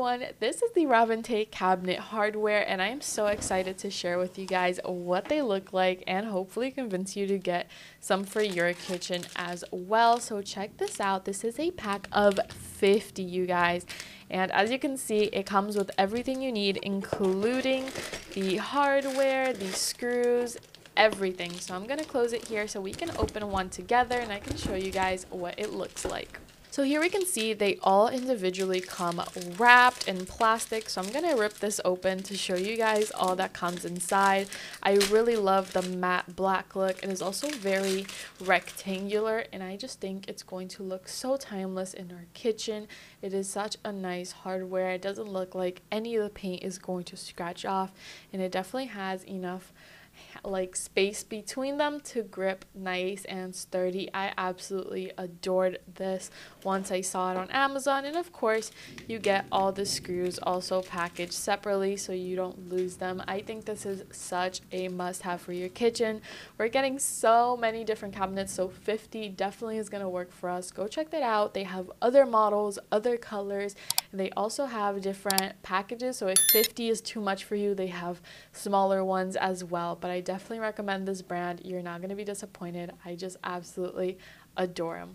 everyone, this is the Ravinte cabinet hardware and I am so excited to share with you guys what they look like and hopefully convince you to get some for your kitchen as well. So check this out. This is a pack of 50, you guys, and as you can see, it comes with everything you need, including the hardware, the screws, everything. So I'm going to close it here so we can open one together and I can show you guys what it looks like. So here we can see they all individually come wrapped in plastic. So I'm going to rip this open to show you guys all that comes inside. I really love the matte black look. It is also very rectangular and I just think it's going to look so timeless in our kitchen. It is such a nice hardware. It doesn't look like any of the paint is going to scratch off, and it definitely has enough like space between them to grip nice and sturdy. I absolutely adored this once I saw it on Amazon, and of course you get all the screws also packaged separately so you don't lose them. I think this is such a must-have for your kitchen. We're getting so many different cabinets, so 50 definitely is going to work for us. Go check that out. They have other models, other colors, and they also have different packages, so if 50 is too much for you, they have smaller ones as well. But I definitely recommend this brand. You're not going to be disappointed. I just absolutely adore them.